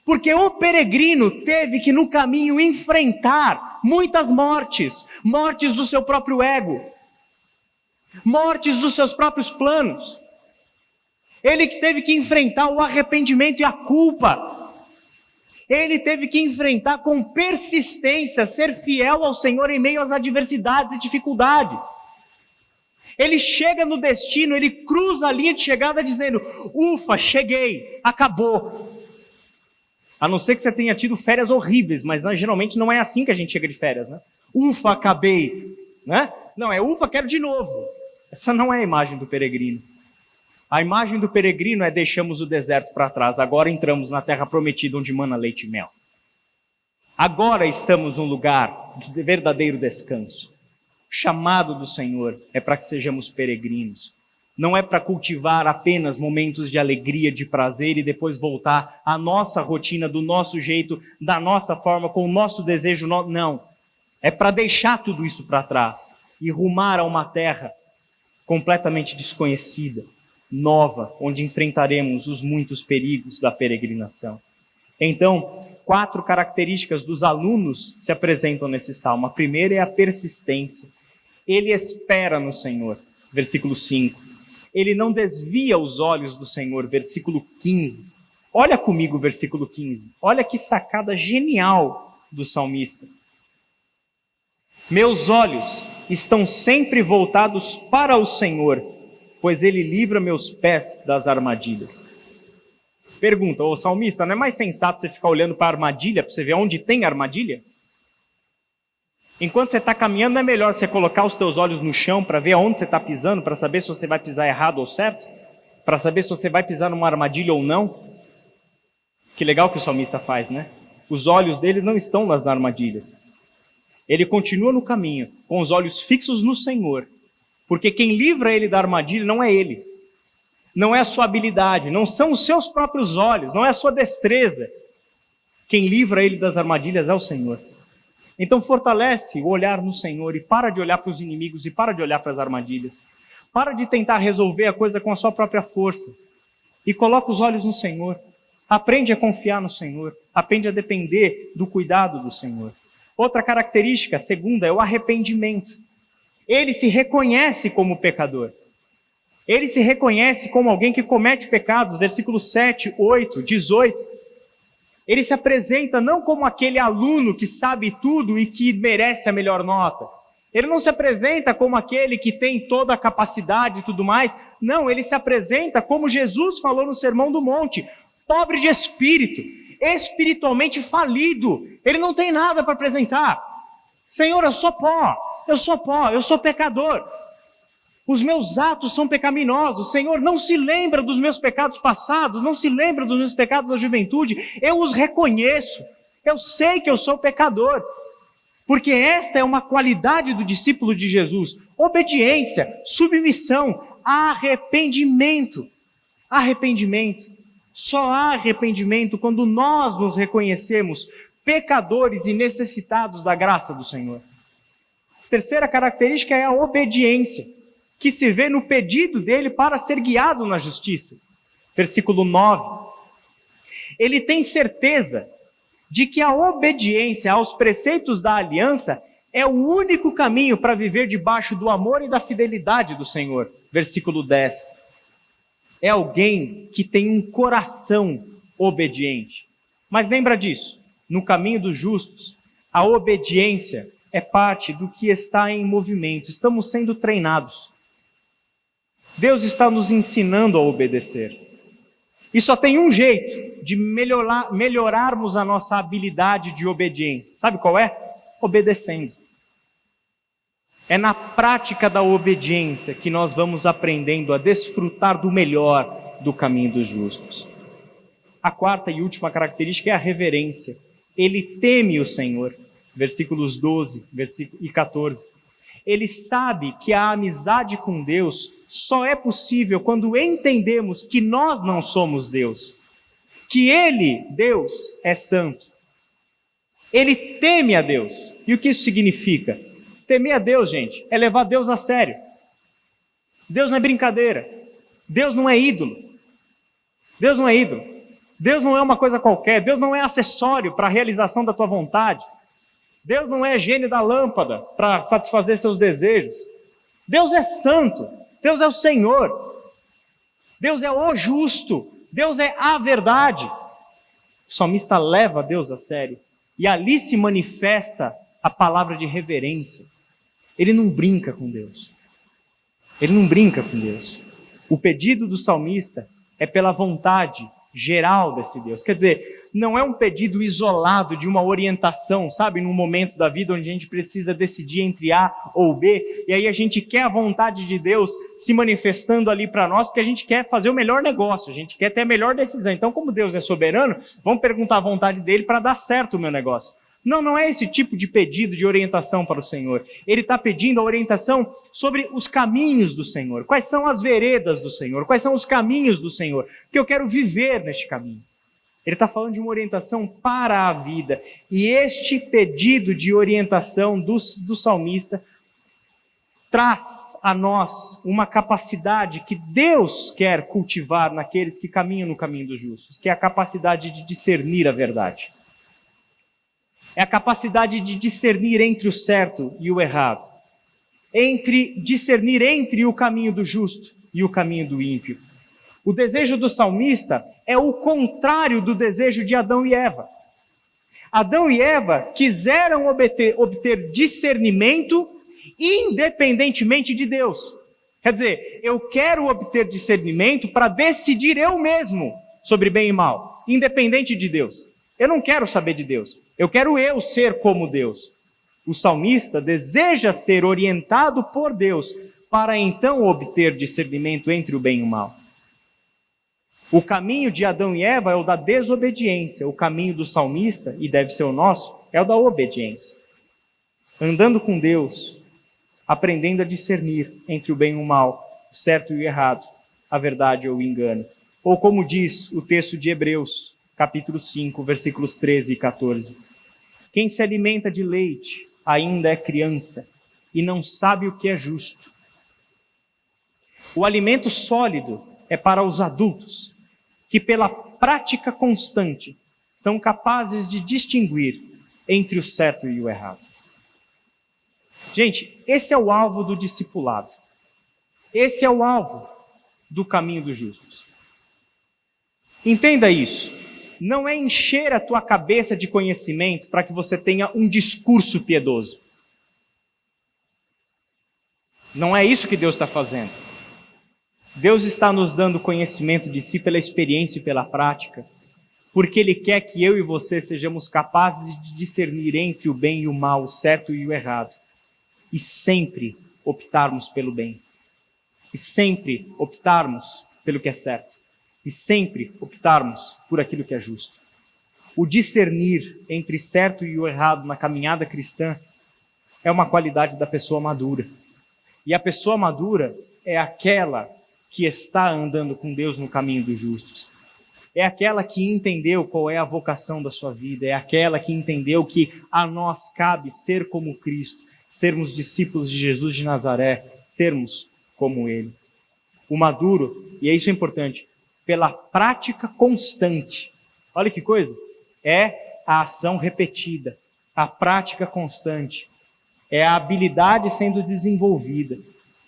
A: porque o peregrino teve que no caminho enfrentar muitas mortes, mortes do seu próprio ego, mortes dos seus próprios planos. Ele teve que enfrentar o arrependimento e a culpa. Ele teve que enfrentar com persistência, ser fiel ao Senhor em meio às adversidades e dificuldades. Ele chega no destino, ele cruza a linha de chegada dizendo: ufa, cheguei, acabou. A não ser que você tenha tido férias horríveis, mas geralmente não é assim que a gente chega de férias, né? Ufa, acabei, né? Não, é ufa, quero de novo. Essa não é a imagem do peregrino. A imagem do peregrino é: deixamos o deserto para trás, agora entramos na terra prometida onde mana leite e mel. Agora estamos num lugar de verdadeiro descanso. O chamado do Senhor é para que sejamos peregrinos. Não é para cultivar apenas momentos de alegria, de prazer e depois voltar à nossa rotina, do nosso jeito, da nossa forma, com o nosso desejo. Não. É para deixar tudo isso para trás e rumar a uma terra completamente desconhecida, nova, onde enfrentaremos os muitos perigos da peregrinação. Então, 4 características dos alunos se apresentam nesse salmo. A primeira é a persistência. Ele espera no Senhor, versículo 5. Ele não desvia os olhos do Senhor, versículo 15. Olha comigo o versículo 15. Olha que sacada genial do salmista. Meus olhos estão sempre voltados para o Senhor, pois Ele livra meus pés das armadilhas. Pergunta: ô salmista, não é mais sensato você ficar olhando para a armadilha, para você ver onde tem armadilha? Enquanto você está caminhando, não é melhor você colocar os teus olhos no chão para ver aonde você está pisando, para saber se você vai pisar errado ou certo? para saber se você vai pisar numa armadilha ou não. Que legal que o salmista faz, né? Os olhos dele não estão nas armadilhas. Ele continua no caminho, com os olhos fixos no Senhor, porque quem livra ele da armadilha não é ele, não é a sua habilidade, não são os seus próprios olhos, não é a sua destreza. Quem livra ele das armadilhas é o Senhor. Então fortalece o olhar no Senhor e para de olhar para os inimigos e para de olhar para as armadilhas. Para de tentar resolver a coisa com a sua própria força e coloca os olhos no Senhor. Aprende a confiar no Senhor, aprende a depender do cuidado do Senhor. Outra característica, segunda, é o arrependimento. Ele se reconhece como pecador. Ele se reconhece como alguém que comete pecados, versículos 7, 8, 18. Ele se apresenta não como aquele aluno que sabe tudo e que merece a melhor nota. Ele não se apresenta como aquele que tem toda a capacidade e tudo mais. Não, ele se apresenta como Jesus falou no Sermão do Monte, pobre de espírito, espiritualmente falido. Ele não tem nada para apresentar. Senhor, eu sou pó, eu sou pecador. Os meus atos são pecaminosos. Senhor, não se lembra dos meus pecados passados, não se lembra dos meus pecados da juventude. Eu os reconheço. Eu sei que eu sou pecador. Porque esta é uma qualidade do discípulo de Jesus. Obediência, submissão, arrependimento. Arrependimento. Só há arrependimento quando nós nos reconhecemos pecadores e necessitados da graça do Senhor. Terceira característica é a obediência, que se vê no pedido dele para ser guiado na justiça. Versículo 9. Ele tem certeza de que a obediência aos preceitos da aliança é o único caminho para viver debaixo do amor e da fidelidade do Senhor. Versículo 10. É alguém que tem um coração obediente. Mas lembra disso, no caminho dos justos, a obediência é parte do que está em movimento. Estamos sendo treinados. Deus está nos ensinando a obedecer. E só tem um jeito de melhorarmos a nossa habilidade de obediência. Sabe qual é? Obedecendo. É na prática da obediência que nós vamos aprendendo a desfrutar do melhor do caminho dos justos. A quarta e última característica é a reverência. Ele teme o Senhor. Versículos 12 e 14. Ele sabe que a amizade com Deus só é possível quando entendemos que nós não somos Deus. Que Ele, Deus, é santo. Ele teme a Deus. E o que isso significa? Temer a Deus, gente, é levar Deus a sério. Deus não é brincadeira. Deus não é ídolo. Deus não é ídolo. Deus não é uma coisa qualquer. Deus não é acessório para a realização da tua vontade. Deus não é gênio da lâmpada para satisfazer seus desejos. Deus é santo. Deus é o Senhor. Deus é o justo. Deus é a verdade. O salmista leva Deus a sério. E ali se manifesta a palavra de reverência. Ele não brinca com Deus. Ele não brinca com Deus. O pedido do salmista é pela vontade geral desse Deus. Quer dizer, não é um pedido isolado de uma orientação, sabe? Num momento da vida onde a gente precisa decidir entre A ou B, e aí a gente quer a vontade de Deus se manifestando ali para nós, porque a gente quer fazer o melhor negócio, a gente quer ter a melhor decisão. Então, como Deus é soberano, vamos perguntar a vontade dele para dar certo o meu negócio. Não é esse tipo de pedido de orientação para o Senhor. Ele está pedindo a orientação sobre os caminhos do Senhor. Quais são as veredas do Senhor? Quais são os caminhos do Senhor? Que eu quero viver neste caminho. Ele está falando de uma orientação para a vida. E este pedido de orientação do salmista traz a nós uma capacidade que Deus quer cultivar naqueles que caminham no caminho dos justos, que é a capacidade de discernir a verdade. É a capacidade de discernir entre o certo e o errado. Discernir entre o caminho do justo e o caminho do ímpio. O desejo do salmista é o contrário do desejo de Adão e Eva. Adão e Eva quiseram obter discernimento independentemente de Deus. Quer dizer, eu quero obter discernimento para decidir eu mesmo sobre bem e mal, independente de Deus. Eu não quero saber de Deus. Eu quero eu ser como Deus. O salmista deseja ser orientado por Deus para então obter discernimento entre o bem e o mal. O caminho de Adão e Eva é o da desobediência. O caminho do salmista, e deve ser o nosso, é o da obediência. Andando com Deus, aprendendo a discernir entre o bem e o mal, o certo e o errado, a verdade ou o engano. Ou como diz o texto de Hebreus, capítulo 5, versículos 13 e 14. Quem se alimenta de leite ainda é criança e não sabe o que é justo. O alimento sólido é para os adultos, que pela prática constante são capazes de distinguir entre o certo e o errado. Gente, esse é o alvo do discipulado. Esse é o alvo do caminho dos justos. Entenda isso. Não é encher a tua cabeça de conhecimento para que você tenha um discurso piedoso. Não é isso que Deus está fazendo. Deus está nos dando conhecimento de si pela experiência e pela prática, porque Ele quer que eu e você sejamos capazes de discernir entre o bem e o mal, o certo e o errado, e sempre optarmos pelo bem, e sempre optarmos pelo que é certo, e sempre optarmos por aquilo que é justo. O discernir entre certo e o errado na caminhada cristã é uma qualidade da pessoa madura. E a pessoa madura é aquela que está andando com Deus no caminho dos justos. É aquela que entendeu qual é a vocação da sua vida, é aquela que entendeu que a nós cabe ser como Cristo, sermos discípulos de Jesus de Nazaré, sermos como Ele. O maduro, e isso é importante, pela prática constante. Olha que coisa! É a ação repetida, a prática constante. É a habilidade sendo desenvolvida.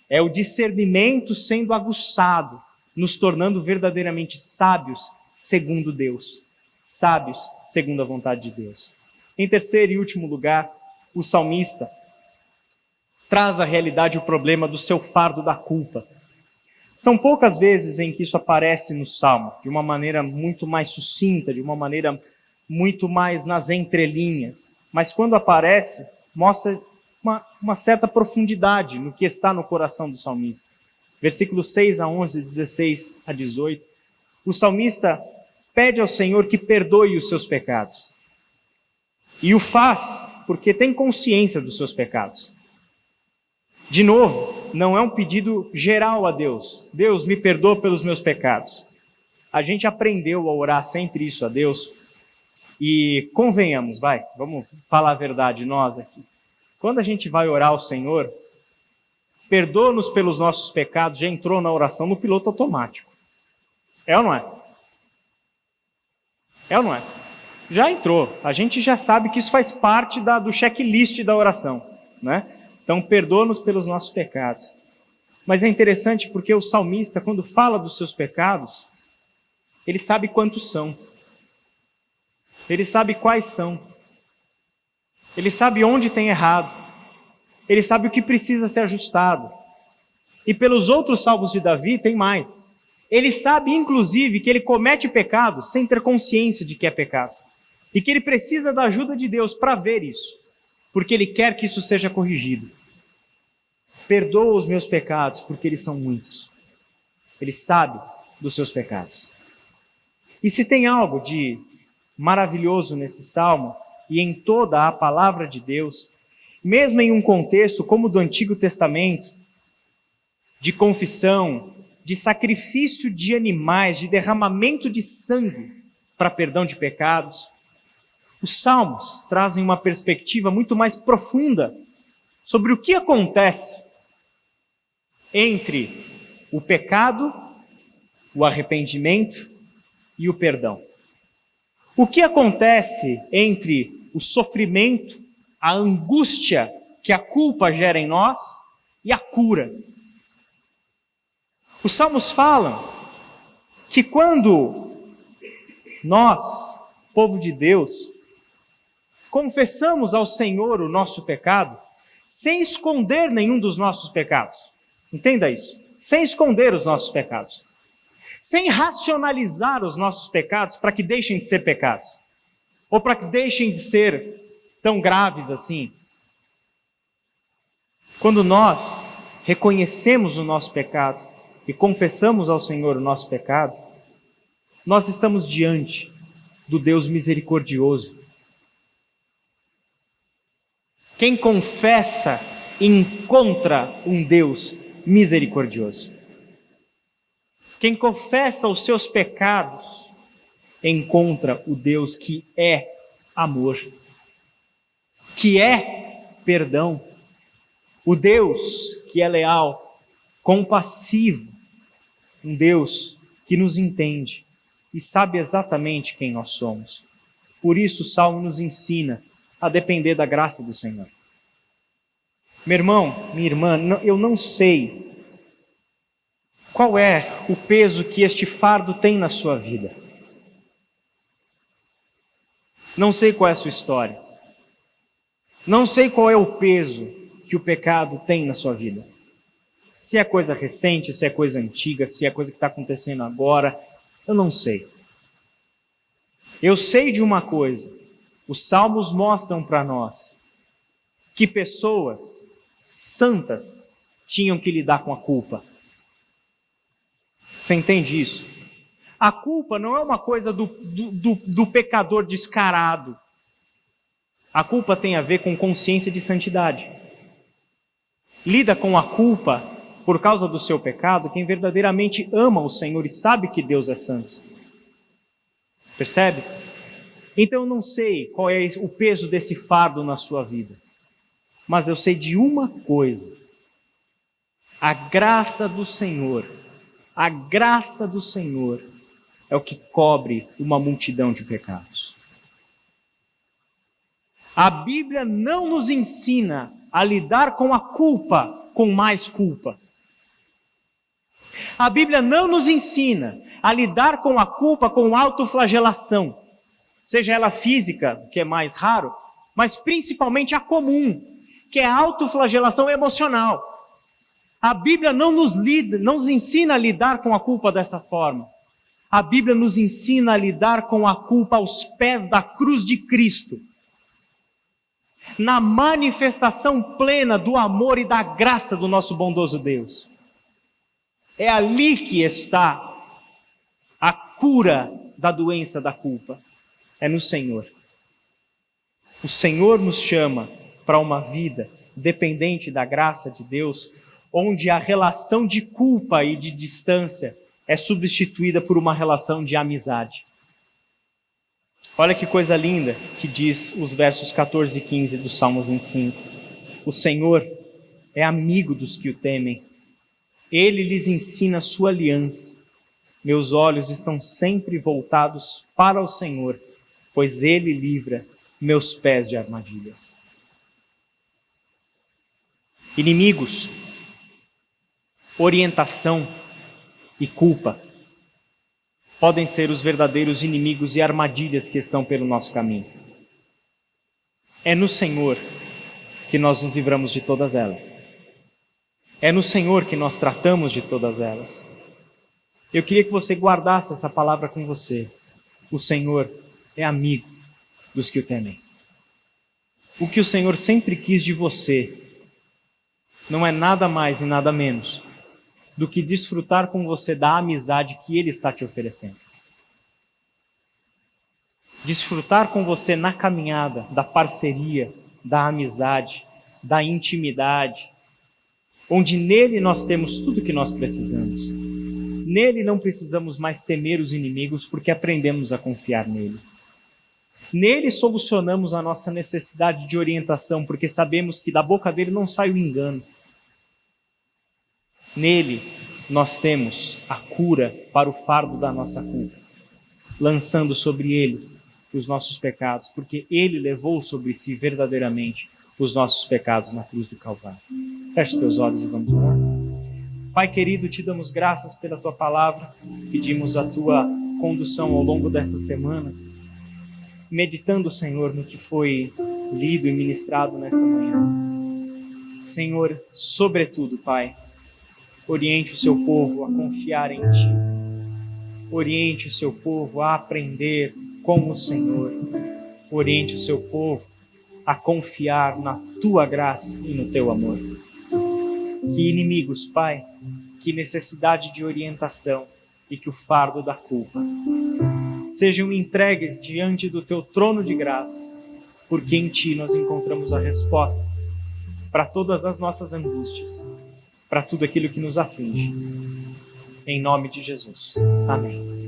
A: É o discernimento sendo aguçado, nos tornando verdadeiramente sábios segundo Deus. Sábios segundo a vontade de Deus. Em terceiro e último lugar, o salmista traz à realidade o problema do seu fardo da culpa. São poucas vezes em que isso aparece no Salmo, de uma maneira muito mais sucinta, de uma maneira muito mais nas entrelinhas. Mas quando aparece, mostra uma certa profundidade no que está no coração do salmista. Versículos 6 a 11, 16 a 18. O salmista pede ao Senhor que perdoe os seus pecados. E o faz porque tem consciência dos seus pecados. De novo, não é um pedido geral a Deus. Deus, me perdoa pelos meus pecados. A gente aprendeu a orar sempre isso a Deus. E convenhamos, vamos falar a verdade nós aqui. Quando a gente vai orar ao Senhor, perdoa-nos pelos nossos pecados, já entrou na oração no piloto automático. É ou não é? É ou não é? Já entrou. A gente já sabe que isso faz parte do checklist da oração, né? Então, perdoa-nos pelos nossos pecados. Mas é interessante porque o salmista, quando fala dos seus pecados, ele sabe quantos são. Ele sabe quais são. Ele sabe onde tem errado. Ele sabe o que precisa ser ajustado. E pelos outros salmos de Davi, tem mais. Ele sabe, inclusive, que ele comete pecado sem ter consciência de que é pecado. E que ele precisa da ajuda de Deus para ver isso. Porque ele quer que isso seja corrigido. Perdoa os meus pecados, porque eles são muitos. Ele sabe dos seus pecados. E se tem algo de maravilhoso nesse salmo, e em toda a palavra de Deus, mesmo em um contexto como o do Antigo Testamento, de confissão, de sacrifício de animais, de derramamento de sangue para perdão de pecados, os salmos trazem uma perspectiva muito mais profunda sobre o que acontece entre o pecado, o arrependimento e o perdão. O que acontece entre o sofrimento, a angústia que a culpa gera em nós e a cura. Os salmos falam que quando nós, povo de Deus, confessamos ao Senhor o nosso pecado, sem esconder nenhum dos nossos pecados. Entenda isso. Sem esconder os nossos pecados. Sem racionalizar os nossos pecados para que deixem de ser pecados. Ou para que deixem de ser tão graves assim. Quando nós reconhecemos o nosso pecado e confessamos ao Senhor o nosso pecado, Nós estamos diante do Deus misericordioso. Quem confessa encontra um Deus misericordioso. Quem confessa os seus pecados encontra o Deus que é amor, que é perdão, o Deus que é leal, compassivo, um Deus que nos entende e sabe exatamente quem nós somos. Por isso o Salmo nos ensina a depender da graça do Senhor. Meu irmão, minha irmã, eu não sei qual é o peso que este fardo tem na sua vida. Não sei qual é a sua história. Não sei qual é o peso que o pecado tem na sua vida. Se é coisa recente, se é coisa antiga, se é coisa que está acontecendo agora, eu não sei. Eu sei de uma coisa, os salmos mostram para nós que pessoas santas tinham que lidar com a culpa. Você entende isso? A culpa não é uma coisa do pecador descarado. A culpa tem a ver com consciência de santidade. Lida com a culpa por causa do seu pecado quem verdadeiramente ama o Senhor e sabe que Deus é santo. Percebe? Então eu não sei qual é o peso desse fardo na sua vida, mas eu sei de uma coisa: a graça do Senhor é o que cobre uma multidão de pecados. A Bíblia não nos ensina a lidar com a culpa com mais culpa. A Bíblia não nos ensina a lidar com a culpa com autoflagelação, seja ela física, que é mais raro, mas principalmente a comum, que é a autoflagelação emocional. A Bíblia não nos ensina a lidar com a culpa dessa forma. A Bíblia nos ensina a lidar com a culpa aos pés da cruz de Cristo, na manifestação plena do amor e da graça do nosso bondoso Deus. É ali que está a cura da doença da culpa. É no Senhor. O Senhor nos chama para uma vida dependente da graça de Deus, onde a relação de culpa e de distância é substituída por uma relação de amizade. Olha que coisa linda que diz os versos 14 e 15 do Salmo 25. O Senhor é amigo dos que o temem. Ele lhes ensina a sua aliança. Meus olhos estão sempre voltados para o Senhor, pois Ele livra meus pés de armadilhas. Inimigos, orientação e culpa podem ser os verdadeiros inimigos e armadilhas que estão pelo nosso caminho. É no Senhor que nós nos livramos de todas elas. É no Senhor que nós tratamos de todas elas. Eu queria que você guardasse essa palavra com você. O Senhor é amigo dos que o temem. O que o Senhor sempre quis de você não é nada mais e nada menos do que desfrutar com você da amizade que Ele está te oferecendo. Desfrutar com você na caminhada da parceria, da amizade, da intimidade, onde nele nós temos tudo o que nós precisamos. Nele não precisamos mais temer os inimigos porque aprendemos a confiar nele. Nele solucionamos a nossa necessidade de orientação porque sabemos que da boca dele não sai o engano. Nele, nós temos a cura para o fardo da nossa culpa, lançando sobre ele os nossos pecados, porque ele levou sobre si verdadeiramente os nossos pecados na cruz do Calvário. Feche os teus olhos e vamos orar. Pai querido, te damos graças pela tua palavra, pedimos a tua condução ao longo dessa semana, meditando, Senhor, no que foi lido e ministrado nesta manhã. Senhor, sobretudo, Pai, oriente o seu povo a confiar em Ti. Oriente o seu povo a aprender com o Senhor. Oriente o seu povo a confiar na Tua graça e no Teu amor. Que inimigos, Pai, que necessidade de orientação e que o fardo da culpa sejam entregues diante do teu trono de graça, porque em ti nós encontramos a resposta para todas as nossas angústias, para tudo aquilo que nos aflige. Em nome de Jesus. Amém.